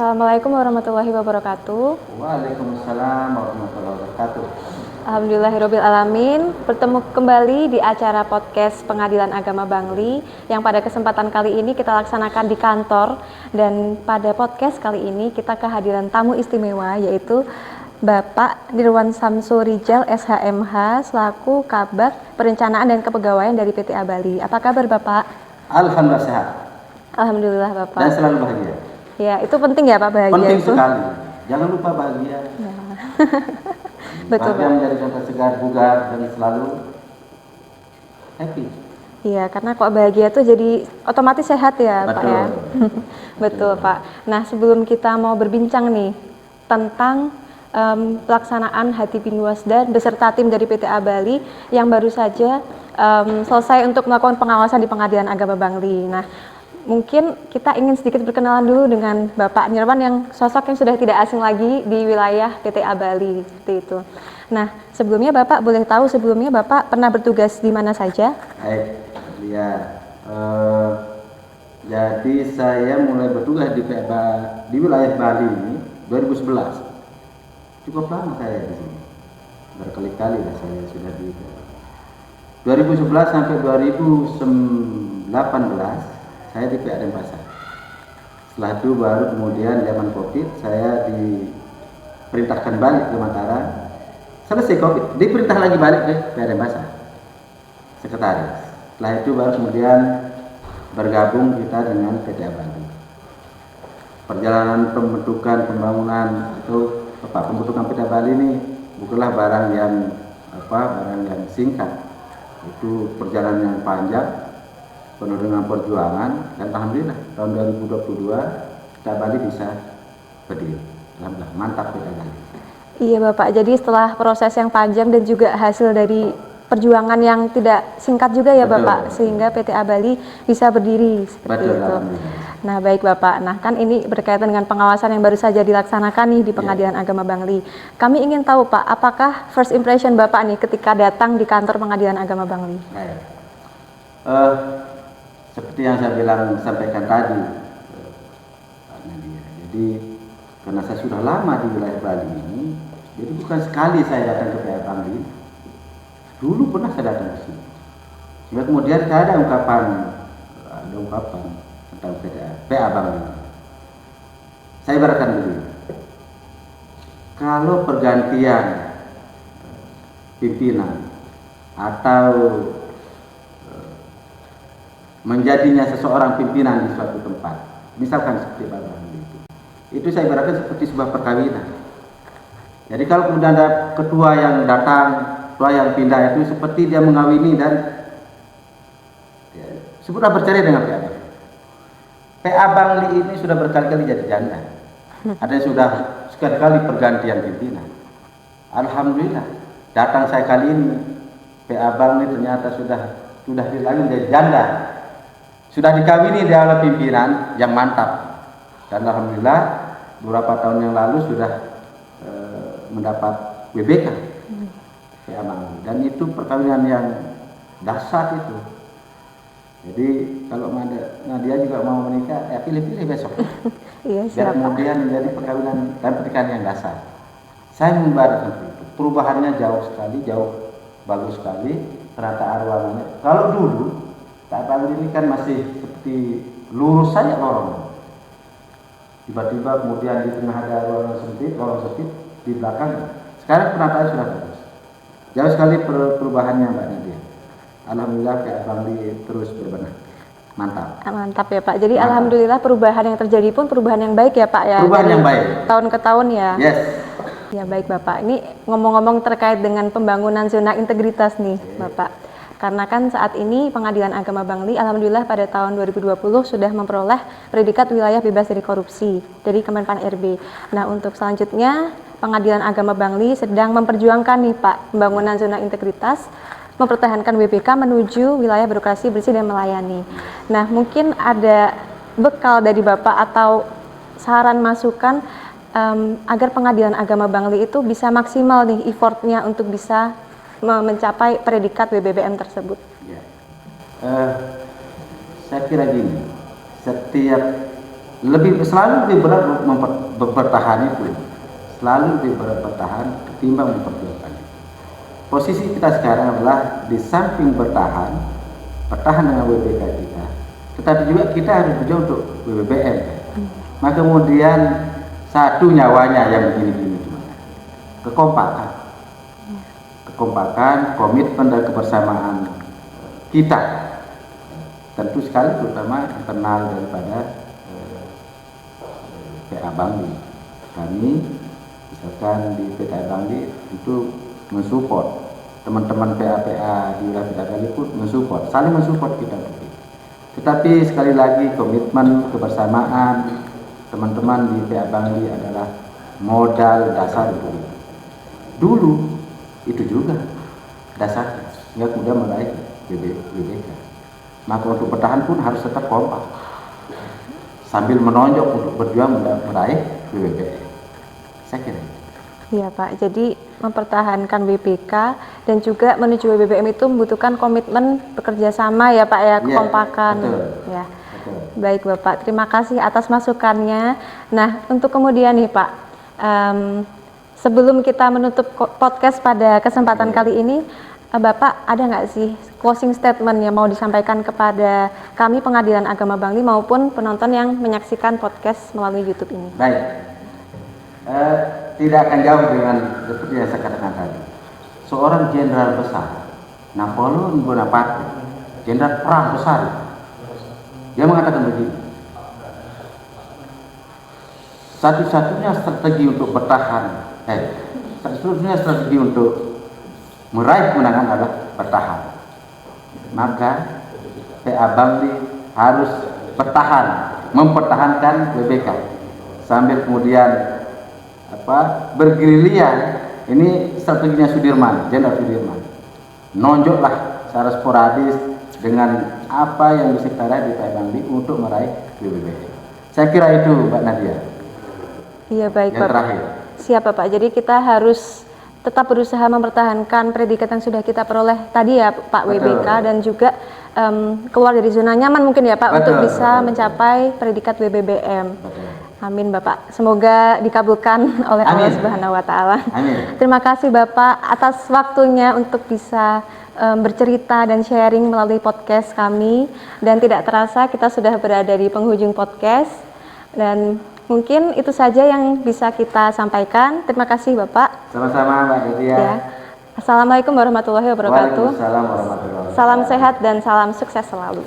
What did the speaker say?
Assalamualaikum warahmatullahi wabarakatuh. Waalaikumsalam warahmatullahi wabarakatuh. Alhamdulillahirabbil alamin. Bertemu kembali di acara podcast Pengadilan Agama Bangli yang pada kesempatan kali ini kita laksanakan di kantor, dan pada podcast kali ini kita kehadiran tamu istimewa yaitu Bapak Nirwan Samsul Rijal SHMH selaku Kabag Perencanaan dan Kepegawaian dari PTA Bali. Apa kabar Bapak? Alhamdulillah sehat. Alhamdulillah Bapak. Dan selalu bahagia. Ya, itu penting ya Pak, bahagia penting itu. sekali. Jangan lupa bahagia. Ya. Betul bahagia Pak. menjadi contoh segar, bugar, dan selalu happy. Iya, karena kok bahagia tuh jadi otomatis sehat ya Pak ya. Betul Pak. Nah, sebelum kita mau berbincang nih tentang pelaksanaan Hati Binwasda beserta tim dari PTA Bali yang baru saja selesai untuk melakukan pengawasan di Pengadilan Agama Bangli. Nah, mungkin kita ingin sedikit berkenalan dulu dengan Bapak Nirwan yang sosok yang sudah tidak asing lagi di wilayah PTA Bali seperti itu. Nah, sebelumnya Bapak boleh tahu sebelumnya Bapak pernah bertugas di mana saja? Baik, ya. Jadi saya mulai bertugas di wilayah Bali ini 2011. Cukup lama saya di sini. Berkali-kali lah saya sudah di 2011 sampai 2018 saya di PA Denpasar. Setelah itu baru kemudian zaman Covid saya diperintahkan balik ke Mataram. Selesai Covid diperintah lagi balik ke PA Denpasar sekretaris. Setelah itu baru kemudian bergabung kita dengan PTA Bali. Perjalanan pembentukan pembangunan itu pembentukan PTA Bali ini bukanlah barang yang singkat. Itu perjalanan yang panjang, penuh dengan perjuangan, dan alhamdulillah tahun 2022 PTA Bali bisa berdiri. Alhamdulillah, mantap PTA Bali. Iya Bapak, jadi setelah proses yang panjang dan juga hasil dari perjuangan yang tidak singkat juga ya Betul. Bapak, sehingga PTA Bali bisa berdiri seperti Betul, itu. alhamdulillah. Nah baik Bapak, nah kan ini berkaitan dengan pengawasan yang baru saja dilaksanakan nih di Pengadilan Agama Bangli. Kami ingin tahu Pak, apakah first impression Bapak nih ketika datang di kantor Pengadilan Agama Bangli? Baik. Seperti yang saya sampaikan tadi, Pak Nadia. Jadi karena saya sudah lama di wilayah Bali ini, jadi bukan sekali saya datang ke PA Bangli. Dulu pernah saya datang ke sini. Sehingga kemudian saya ada ungkapan tentang PA Bangli. Saya ibaratkan begini. Kalau pergantian pimpinan atau menjadinya seseorang pimpinan di suatu tempat, misalkan seperti PA Bangli itu saya ibaratkan seperti sebuah perkawinan. Jadi kalau kemudian ada ketua yang datang, ketua yang pindah, itu seperti dia mengawini dan sebutlah bercerai dengan PA Bangli. PA Bangli ini sudah berkali-kali jadi janda. Ada yang sudah sekali-kali pergantian pimpinan. Alhamdulillah, datang saya kali ini, PA Bangli ternyata sudah lagi jadi janda. Sudah dikawini dia oleh pimpinan yang mantap. Dan alhamdulillah beberapa tahun yang lalu sudah mendapat WBK PA Bangli. Dan itu perkawinan yang dahsyat itu. Jadi kalau Nadia juga mau menikah, ya pilih-pilih besok. Iya, Biar kemudian menjadi perkawinan dan pernikahan yang dahsyat. Saya membahas itu. Perubahannya jauh sekali, jauh bagus sekali. Penataan ruangannya. Kalau dulu PA Bangli ini kan masih seperti lurus saja lorong. Tiba-tiba kemudian di tengah ada lorong sempit, di belakang. Sekarang penataannya sudah bagus. Jauh sekali perubahannya Mbak Nadia. Alhamdulillah PA Bangli terus berbenah. Mantap. Mantap ya Pak. Jadi alhamdulillah perubahan yang terjadi pun perubahan yang baik ya Pak ya. Perubahan yang baik. Tahun ke tahun ya. Yes. Ya baik Bapak. Ini ngomong-ngomong terkait dengan pembangunan zona integritas nih Bapak. Karena kan saat ini Pengadilan Agama Bangli alhamdulillah pada tahun 2020 sudah memperoleh predikat wilayah bebas dari korupsi dari Kemenpan RB. Nah, untuk selanjutnya Pengadilan Agama Bangli sedang memperjuangkan nih Pak pembangunan zona integritas, mempertahankan WBK menuju wilayah birokrasi bersih dan melayani. Nah, mungkin ada bekal dari Bapak atau saran masukan agar Pengadilan Agama Bangli itu bisa maksimal nih effortnya untuk bisa mencapai predikat WBBM tersebut. Ya. Saya kira gini, setiap selalu lebih berat bertahan itu, selalu lebih berat bertahan ketimbang memperjuangkan. Posisi kita sekarang adalah di samping bertahan dengan WBK kita, tetapi juga kita harus berjuang untuk WBBM. Maka kemudian satu nyawanya yang begini-gini gimana? Kekompakan, komitmen dan kebersamaan kita. Tentu sekali terutama internal daripada PA Bangli. Kami misalkan di PA Bangli itu mensupport teman-teman PA di wilayah PA Bangli pun mensupport, saling mensupport kita. Tetapi sekali lagi komitmen kebersamaan teman-teman di PA Bangli adalah modal dasar untuk kita. Dulu itu juga dasarnya, sehingga kemudian meraih WBK. Maka untuk bertahan pun harus tetap kompak sambil menonjok untuk berjuang meraih WBBM. Saya kira. Iya Pak, jadi mempertahankan WBK dan juga menuju WBBM itu membutuhkan komitmen bekerja sama ya Pak ya, kekompakan. Betul. Ya. Betul. Baik Bapak, terima kasih atas masukannya. Nah, untuk kemudian nih Pak, sebelum kita menutup podcast pada kesempatan kali ini, Bapak ada nggak sih closing statement yang mau disampaikan kepada kami Pengadilan Agama Bangli maupun penonton yang menyaksikan podcast melalui YouTube ini? Baik, tidak akan jauh dengan seperti yang saya katakan tadi. Seorang jenderal besar, Napoleon Bonaparte, jenderal perang besar, dia mengatakan begini: satu-satunya strategi untuk bertahan, satu-satunya strategi untuk meraih kemenangan adalah bertahan. Maka PA Bangli harus bertahan, mempertahankan WBK sambil kemudian bergerilya. Ini strateginya Sudirman, Jenderal Sudirman. Nonjoklah secara sporadis dengan apa yang bisa kita raih di PA Bangli untuk meraih WBK. Saya kira itu Mbak Nadia. Iya baik yang Bapak. Terakhir. Siapa Pak? Jadi kita harus tetap berusaha mempertahankan predikat yang sudah kita peroleh tadi ya Pak, WBK, dan juga keluar dari zona nyaman mungkin ya Pak, untuk bisa mencapai predikat WBBM. Amin Bapak, semoga dikabulkan oleh Allah Subhanahu wa Ta'ala. Terima kasih Bapak atas waktunya untuk bisa bercerita dan sharing melalui podcast kami, dan tidak terasa kita sudah berada di penghujung podcast, dan mungkin itu saja yang bisa kita sampaikan. Terima kasih Bapak. Sama-sama Mbak Nadia. Ya. Assalamualaikum warahmatullahi wabarakatuh. Waalaikumsalam warahmatullahi wabarakatuh. Salam sehat dan salam sukses selalu.